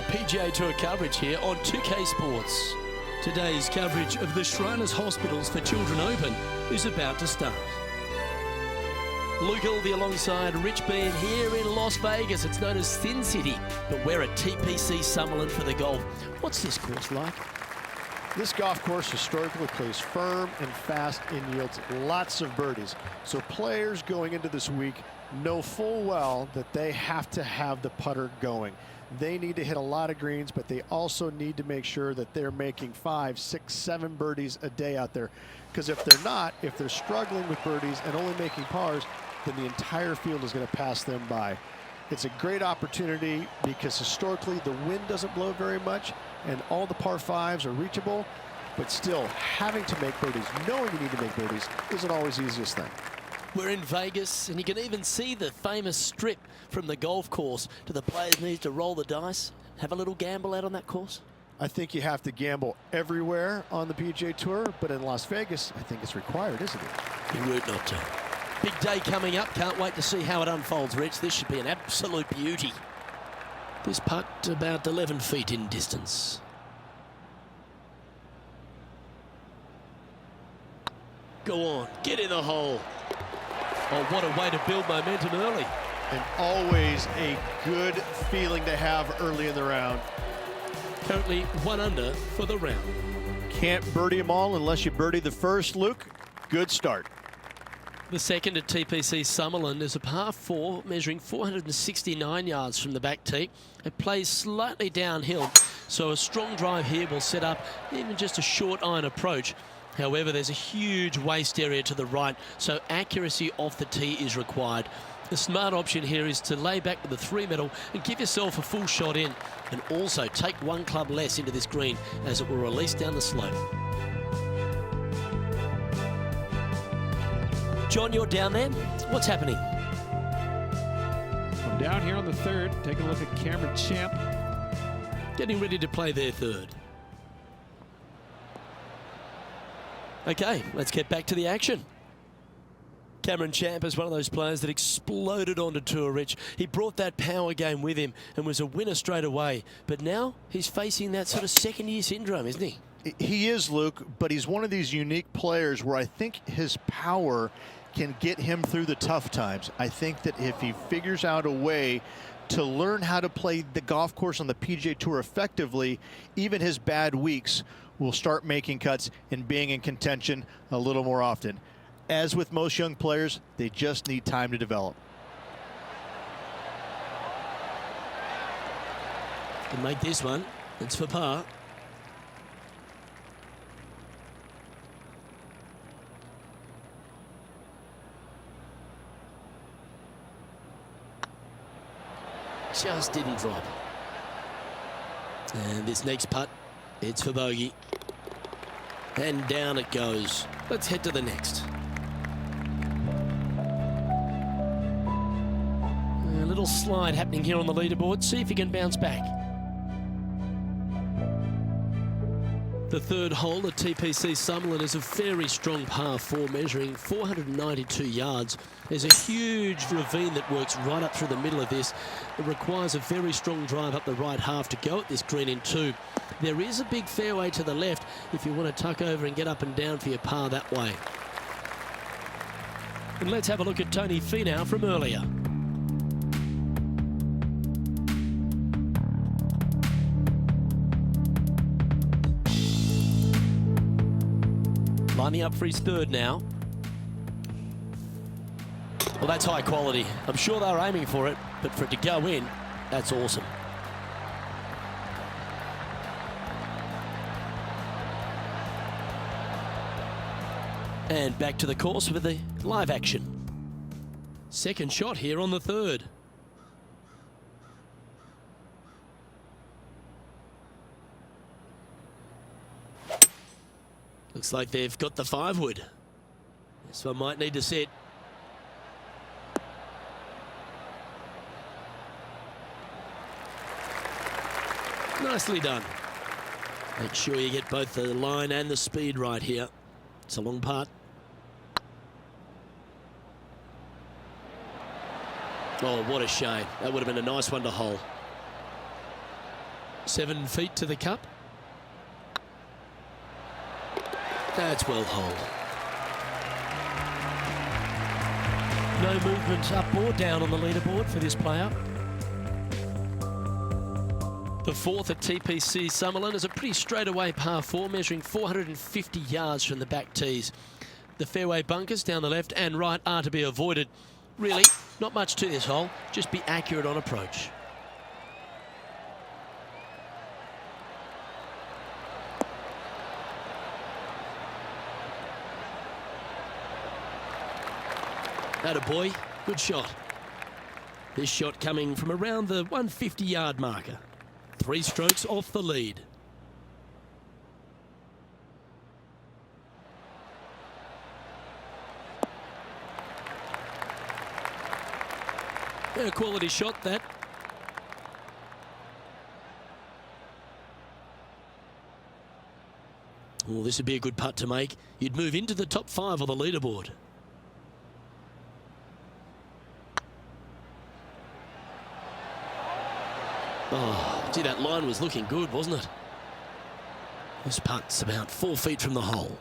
our PGA Tour coverage here on 2K Sports. Today's coverage of the Shriners Hospitals for Children Open is about to start. Luke Ilvey alongside Rich Bean here in Las Vegas. It's known as Sin City, but we're at TPC Summerlin for the golf. What's this course like? This golf course historically plays firm and fast and yields lots of birdies. So players going into this week know full well that they have to have the putter going. They need to hit a lot of greens, but they also need to make sure that they're making 5, 6, 7 birdies a day out there. Because if they're not, if they're struggling with birdies and only making pars, then the entire field is going to pass them by. It's a great opportunity because historically the wind doesn't blow very much and all the par 5s are reachable, but still having to make birdies, knowing you need to make birdies, isn't always the easiest thing. We're in Vegas, and you can even see the famous strip from the golf course. Do the players need to roll the dice, have a little gamble out on that course? I think you have to gamble everywhere on the PGA Tour, but in Las Vegas, I think it's required, isn't it? You're rude not to. Big day coming up. Can't wait to see how it unfolds, Rich. This should be an absolute beauty. This putt about 11 feet in distance. Go on, get in the hole. Oh, what a way to build momentum early. And always a good feeling to have early in the round. Currently 1 under for the round. Can't birdie them all unless you birdie the first, Luke. Good start. The second at TPC Summerlin is a par 4 measuring 469 yards from the back tee. It plays slightly downhill, so a strong drive here will set up even just a short iron approach. However, there's a huge waste area to the right, so accuracy off the tee is required. The smart option here is to lay back with the 3-metal and give yourself a full shot in, and also take 1 club less into this green as it will release down the slope. John, you're down there. What's happening? I'm down here on the third. Take a look at Cameron Champ. Getting ready to play their third. Okay, let's get back to the action. Cameron Champ is one of those players that exploded onto tour, Rich. He brought that power game with him and was a winner straight away. But now he's facing that sort of second-year syndrome, isn't he? He is, Luke, but he's one of these unique players where I think his power can get him through the tough times. I think that if he figures out a way to learn how to play the golf course on the PGA Tour effectively, even his bad weeks will start making cuts and being in contention a little more often. As with most young players, they just need time to develop. Can make this one. It's for par. Just didn't drop. And this next putt, it's for bogey. And down it goes. Let's head to the next. A little slide happening here on the leaderboard. See if he can bounce back. The third hole at TPC Summerlin is a very strong par 4 measuring 492 yards. There's a huge ravine that works right up through the middle of this. It requires a very strong drive up the right half to go at this green in 2. There is a big fairway to the left if you want to tuck over and get up and down for your par that way. And let's have a look at Tony Finau from earlier. Lining up for his third now. Well, that's high quality. I'm sure they were aiming for it, but for it to go in, that's awesome. And back to the course with the live action. Second shot here on the third. Looks like they've got the 5-wood. This one might need to sit. Nicely done. Make sure you get both the line and the speed right here. It's a long putt. Oh, what a shame. That would have been a nice one to hole. 7 feet to the cup. That's well holed. No movement up or down on the leaderboard for this player. The fourth at TPC Summerlin is a pretty straightaway par 4, measuring 450 yards from the back tees. The fairway bunkers down the left and right are to be avoided. Really, not much to this hole, just be accurate on approach. Attaboy, good shot. This shot coming from around the 150-yard marker. 3 strokes off the lead. A quality shot, that. Well, this would be a good putt to make. You'd move into the top 5 on the leaderboard. Oh, gee, that line was looking good, wasn't it? This putt's about 4 feet from the hole.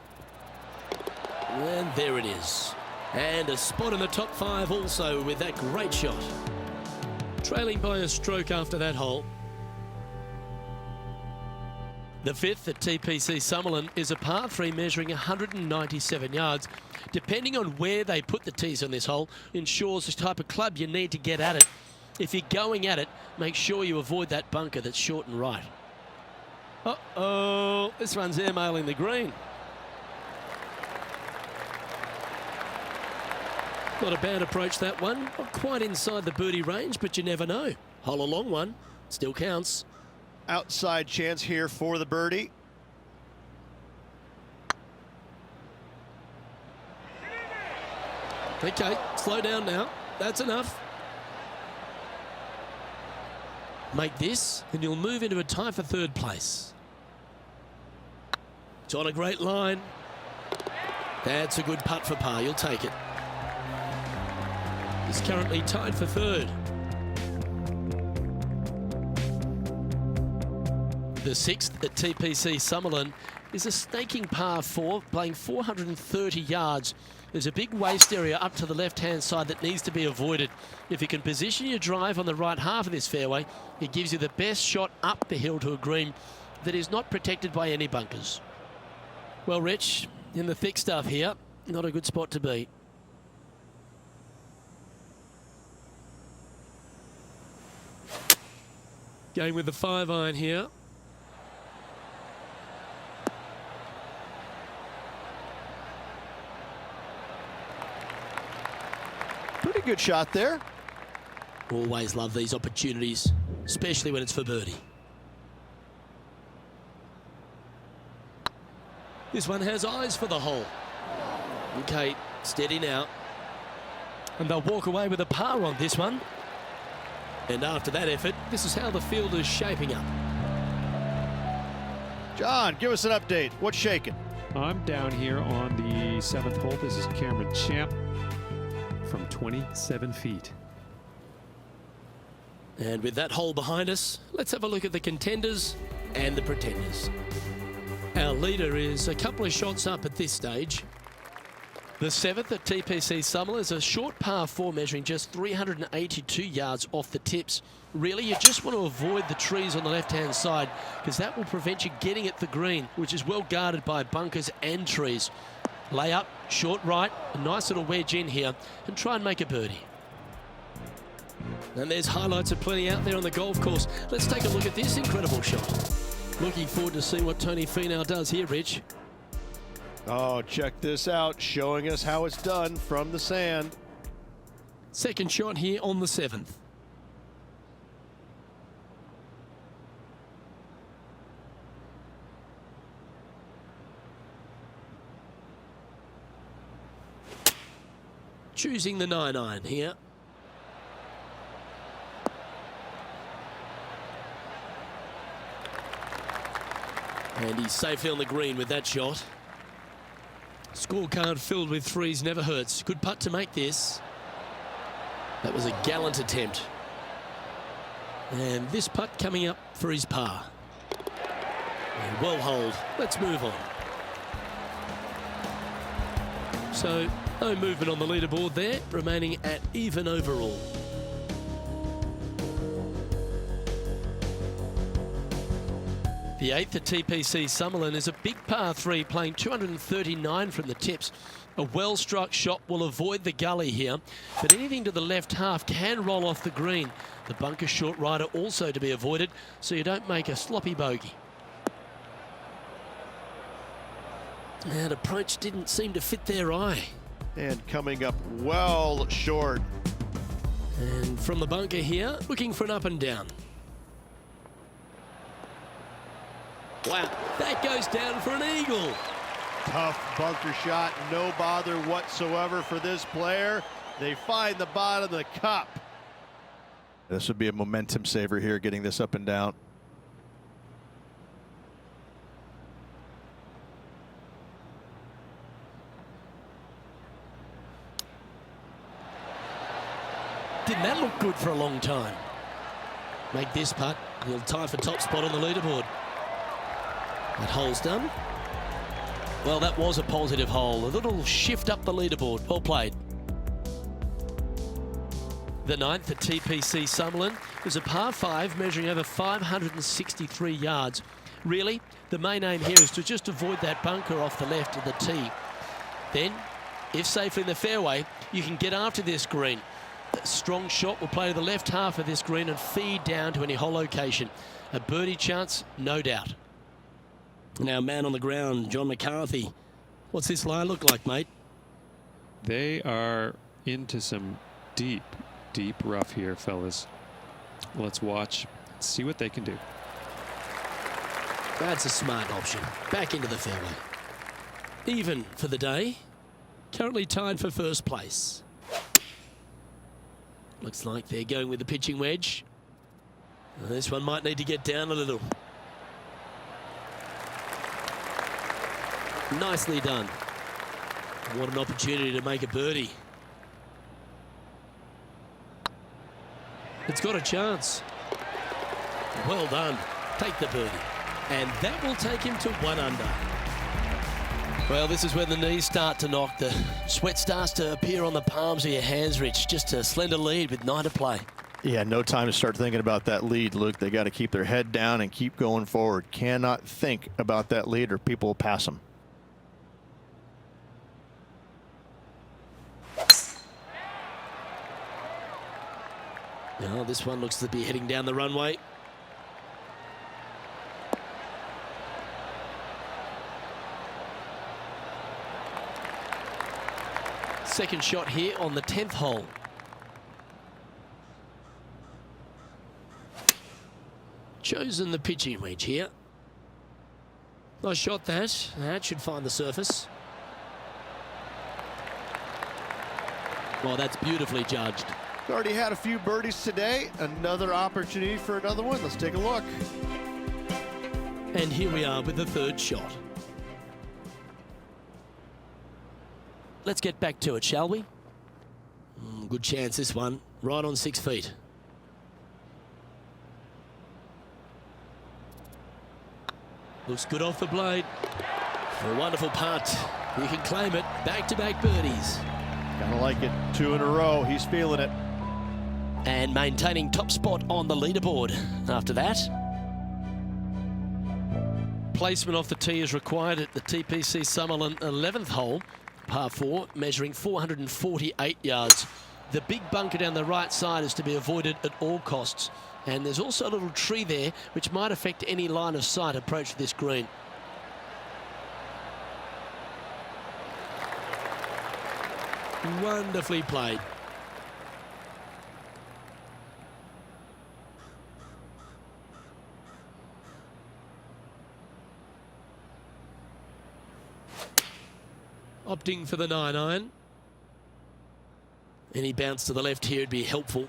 And there it is. And a spot in the top 5 also with that great shot. Trailing by a stroke after that hole. The fifth at TPC Summerlin is a par 3 measuring 197 yards. Depending on where they put the tees on this hole, ensures the type of club you need to get at it. If you're going at it, make sure you avoid that bunker that's short and right. Uh-oh, this one's airmailing the green. Not a bad approach, that one. Not quite inside the birdie range, but you never know. Hole a long one, still counts. Outside chance here for the birdie. Okay, slow down now. That's enough. Make this, and you'll move into a tie for 3rd place. It's on a great line. That's a good putt for par. You'll take it. He's currently tied for 3rd. The 6th at TPC Summerlin is a staking par 4, playing 430 yards. There's a big waste area up to the left-hand side that needs to be avoided. If you can position your drive on the right half of this fairway, it gives you the best shot up the hill to a green that is not protected by any bunkers. Well, Rich, in the thick stuff here, not a good spot to be. Going with the 5-iron here. Pretty good shot there. Always love these opportunities, especially when it's for birdie. This one has eyes for the hole. Okay, steady now. And they'll walk away with a par on this one. And after that effort, this is how the field is shaping up. John, give us an update. What's shaking? I'm down here on the 7th hole. This is Cameron Champ from 27 feet. And with that hole behind us, let's have a look at the contenders and the pretenders. Our leader is a couple of shots up at this stage. The 7th at TPC Summerlin is a short par 4 measuring just 382 yards off the tips. Really, you just want to avoid the trees on the left-hand side because that will prevent you getting at the green, which is well guarded by bunkers and trees. Lay up, short right, a nice little wedge in here, and try and make a birdie. And there's highlights aplenty out there on the golf course. Let's take a look at this incredible shot. Looking forward to seeing what Tony Finau does here, Rich. Oh, check this out, showing us how it's done from the sand. Second shot here on the 7th. Choosing the 9-iron here. And he's safely on the green with that shot. Scorecard filled with threes never hurts. Good putt to make this. That was a gallant attempt. And this putt coming up for his par. And well holed. Let's move on. So no movement on the leaderboard there, remaining at even overall. The 8th at TPC Summerlin is a big par 3, playing 239 from the tips. A well-struck shot will avoid the gully here, but anything to the left half can roll off the green. The bunker short rider also to be avoided, so you don't make a sloppy bogey. That approach didn't seem to fit their eye. And coming up well short. And from the bunker here, looking for an up and down. Wow, that goes down for an eagle. Tough bunker shot, no bother whatsoever for this player. They find the bottom of the cup. This would be a momentum saver here, getting this up and down. Didn't that look good for a long time? Make this putt, he'll tie for top spot on the leaderboard. That hole's done. Well, that was a positive hole. A little shift up the leaderboard. Well played. The 9th at TPC Summerlin was a par 5 measuring over 563 yards. Really, the main aim here is to just avoid that bunker off the left of the tee. Then, if safely in the fairway, you can get after this green. A strong shot will play to the left half of this green and feed down to any hole location. A birdie chance, no doubt. Now, man on the ground, John McCarthy. What's this line look like, mate? They are into some deep, deep rough here, fellas. Let's watch, see what they can do. That's a smart option. Back into the fairway. Even for the day. Currently tied for first place. Looks like they're going with the pitching wedge. This one might need to get down a little. Nicely done. What an opportunity to make a birdie. It's got a chance. Well done. Take the birdie. And that will take him to 1 under. Well, this is when the knees start to knock. The sweat starts to appear on the palms of your hands, Rich. Just a slender lead with 9 to play. Yeah, no time to start thinking about that lead, Luke. They got to keep their head down and keep going forward. Cannot think about that lead or people will pass them. Now, this one looks to be heading down the runway. Second shot here on the 10th hole. Chosen the pitching wedge here. Nice shot that. That should find the surface. Well, that's beautifully judged. Already had a few birdies today. Another opportunity for another one. Let's take a look. And here we are with the 3rd shot. Let's get back to it, shall we? Good chance this one. Right on 6 feet. Looks good off the blade. A wonderful putt. You can claim it. Back-to-back birdies. Gotta like it. 2 in a row. He's feeling it. And maintaining top spot on the leaderboard. After that, placement off the tee is required at the TPC Summerlin 11th hole, par 4, measuring 448 yards. The big bunker down the right side is to be avoided at all costs. And there's also a little tree there which might affect any line of sight approach to this green. Wonderfully played. Opting for the 9-iron. Any bounce to the left here would be helpful.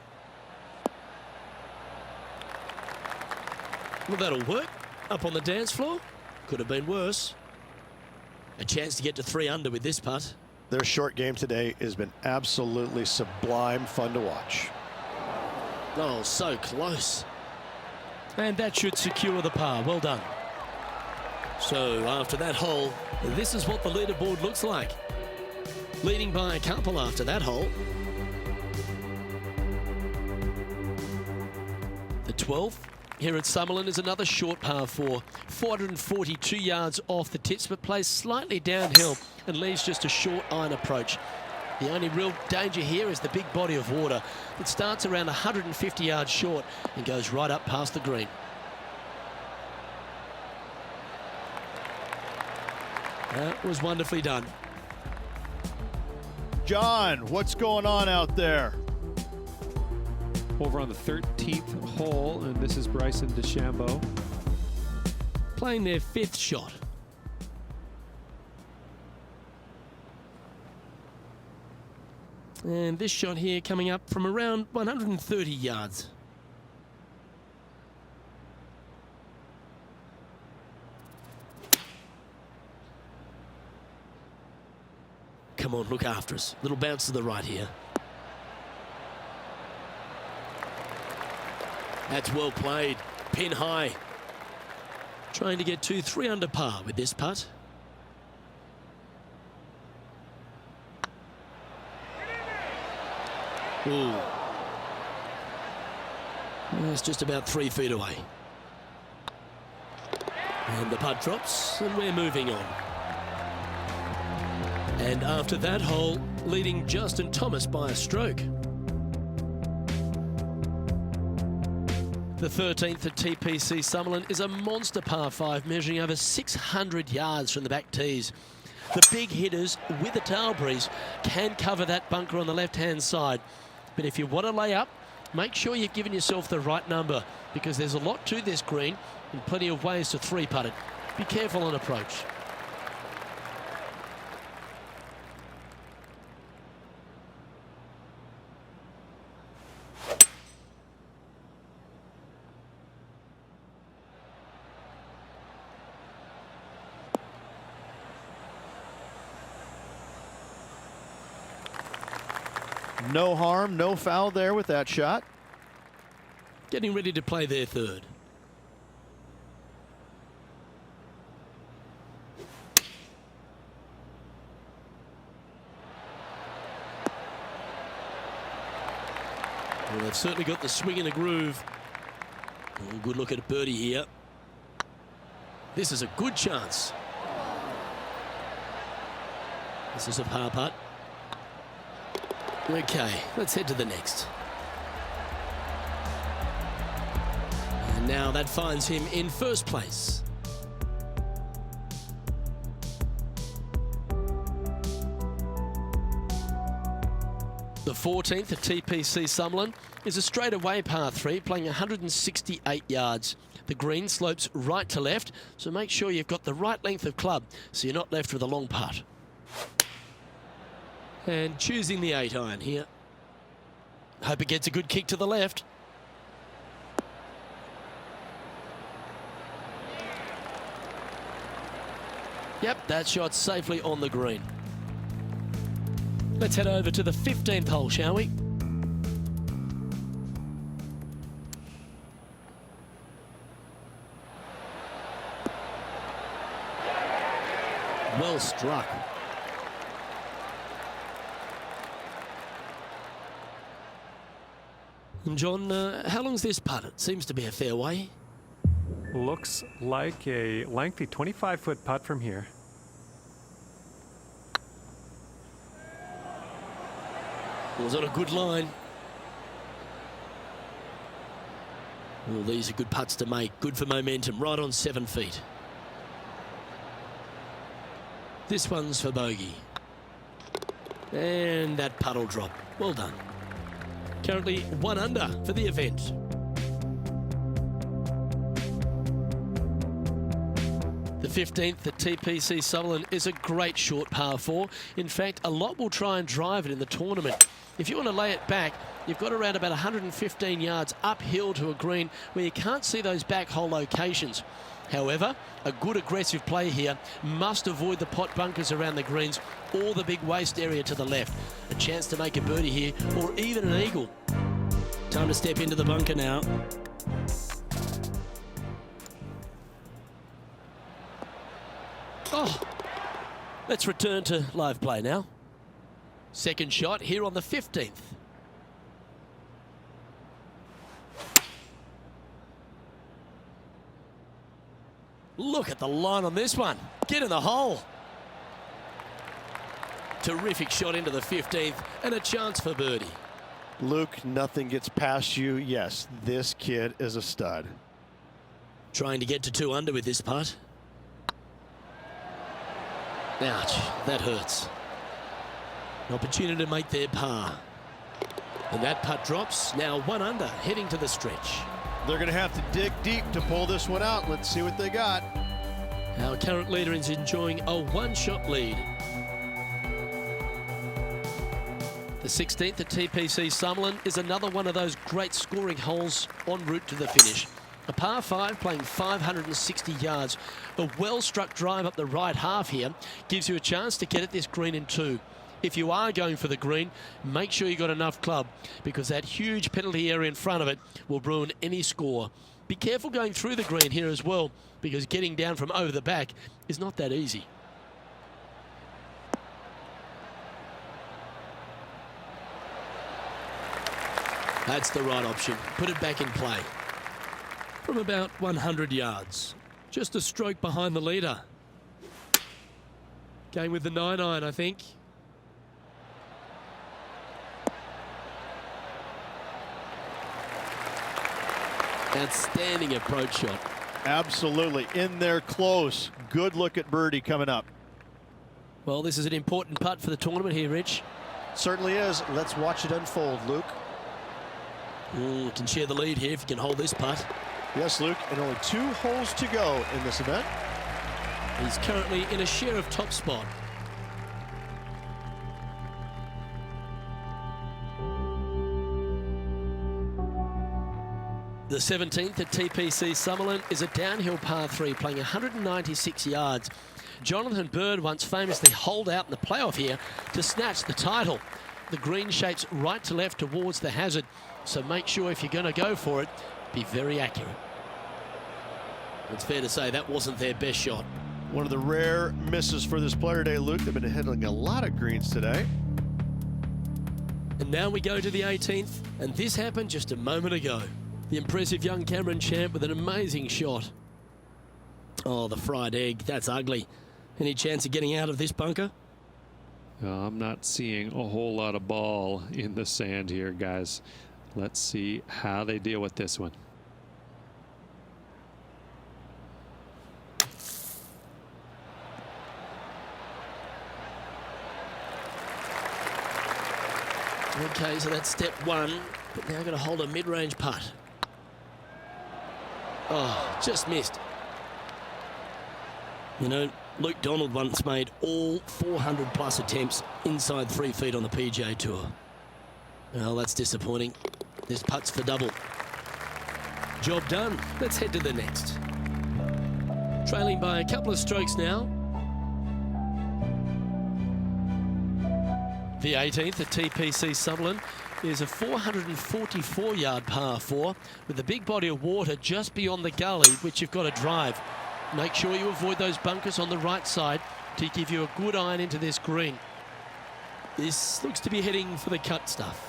Well, that'll work. Up on the dance floor. Could have been worse. A chance to get to 3 under with this putt. Their short game today has been absolutely sublime fun to watch. Oh, so close. And that should secure the par. Well done. So after that hole, this is what the leaderboard looks like. Leading by a couple after that hole. The 12th here at Summerlin is another short par 4. 442 yards off the tips, but plays slightly downhill and leaves just a short iron approach. The only real danger here is the big body of water. It starts around 150 yards short and goes right up past the green. That was wonderfully done. John, what's going on out there? Over on the 13th hole, and this is Bryson DeChambeau. Playing their 5th shot. And this shot here coming up from around 130 yards. Come on, look after us. Little bounce to the right here. That's well played. Pin high. Trying to get 2-3 under par with this putt. Ooh. It's just about 3 feet away. And the putt drops, and we're moving on. And after that hole, leading Justin Thomas by a stroke. The 13th at TPC Summerlin is a monster par 5 measuring over 600 yards from the back tees. The big hitters with a tail breeze can cover that bunker on the left-hand side. But if you want to lay up, make sure you've given yourself the right number, because there's a lot to this green and plenty of ways to 3-putt it. Be careful on approach. No harm, no foul there with that shot. Getting ready to play their 3rd. Well, they've certainly got the swing and the groove. Oh, good look at a birdie here. This is a good chance. This is a par putt. Okay, let's head to the next. And now that finds him in 1st place. The 14th at TPC Summerlin is a straightaway par 3, playing 168 yards. The green slopes right to left, so make sure you've got the right length of club so you're not left with a long putt. And choosing the 8-iron here. Hope it gets a good kick to the left. Yep, that shot's safely on the green. Let's head over to the 15th hole, shall we? Well struck. And John, how long's this putt? It seems to be a fair way. Looks like a lengthy 25-foot putt from here. Was on a good line. Well, these are good putts to make. Good for momentum. Right on 7 feet. This one's for bogey. And that putt will drop. Well done. Currently 1 under for the event. The 15th at TPC Summerlin is a great short par 4. In fact, a lot will try and drive it in the tournament. If you want to lay it back, you've got around about 115 yards uphill to a green where you can't see those back hole locations. However, a good aggressive play here must avoid the pot bunkers around the greens or the big waste area to the left. A chance to make a birdie here or even an eagle. Time to step into the bunker now. Oh, let's return to live play now. Second shot here on the 15th. Look at the line on this one. Get in the hole. Terrific shot into the 15th and a chance for birdie. Luke, nothing gets past you. Yes, this kid is a stud. Trying to get to 2 under with this putt. Ouch, that hurts. An opportunity to make their par. And that putt drops. Now 1 under, heading to the stretch. They're going to have to dig deep to pull this one out. Let's see what they got. Our current leader is enjoying a 1-shot lead. The 16th at TPC Summerlin is another one of those great scoring holes en route to the finish. A par 5 playing 560 yards. A well-struck drive up the right half here gives you a chance to get at this green in 2. If you are going for the green, make sure you got enough club, because that huge penalty area in front of it will ruin any score. Be careful going through the green here as well, because getting down from over the back is not that easy. That's the right option. Put it back in play. From about 100 yards. Just a stroke behind the leader. Going with the 9-iron, I think. Outstanding approach shot. Absolutely. In there close. Good look at birdie coming up. Well, this is an important putt for the tournament here, Rich. Certainly is. Let's watch it unfold, Luke. Can share the lead here if you can hold this putt. Yes, Luke, and only 2 holes to go in this event. He's currently in a share of top spot. The 17th at TPC Summerlin is a downhill par 3 playing 196 yards. Jonathan Bird once famously holed out in the playoff here to snatch the title. The green shapes right to left towards the hazard, so make sure if you're going to go for it, be very accurate. It's fair to say that wasn't their best shot. One of the rare misses for this player today, Luke. They've been hitting a lot of greens today. And now we go to the 18th, and this happened just a moment ago. The impressive young Cameron Champ with an amazing shot. Oh, the fried egg, that's ugly. Any chance of getting out of this bunker? I'm not seeing a whole lot of ball in the sand here, guys. Let's see how they deal with this one. Okay, so that's step 1, but now going to hold a mid-range putt. Oh, just missed. You know, Luke Donald once made all 400+ attempts inside 3 feet on the PGA Tour. Well, that's disappointing. This putt's for double. Job done. Let's head to the next. Trailing by a couple of strokes now. The 18th at TPC Summerlin is a 444-yard par 4 with a big body of water just beyond the gully, which you've got to drive. Make sure you avoid those bunkers on the right side to give you a good iron into this green. This looks to be heading for the cut stuff.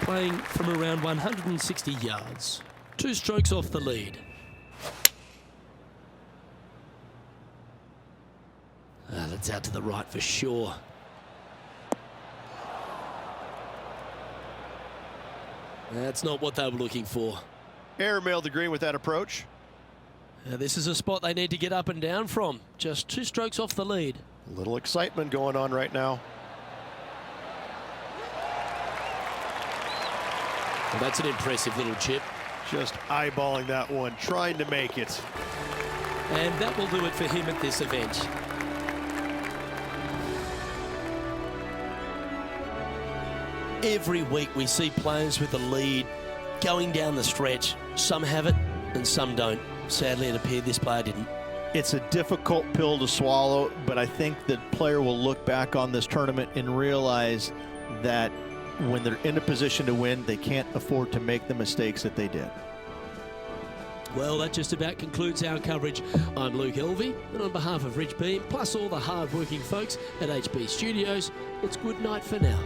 Playing from around 160 yards. 2 strokes off the lead. That's out to the right for sure. That's not what they were looking for. Airmailed the green with that approach. This is a spot they need to get up and down from. Just 2 strokes off the lead. A little excitement going on right now. Well, that's an impressive little chip. Just eyeballing that one, trying to make it. And that will do it for him at this event. Every week we see players with the lead going down the stretch. Some have it and some don't. Sadly, it appeared this player didn't. It's a difficult pill to swallow, but I think the player will look back on this tournament and realize that when they're in a position to win, they can't afford to make the mistakes that they did. Well, that just about concludes our coverage. I'm Luke Elvey, and on behalf of Rich Beam, plus all the hard-working folks at HB Studios, it's good night for now.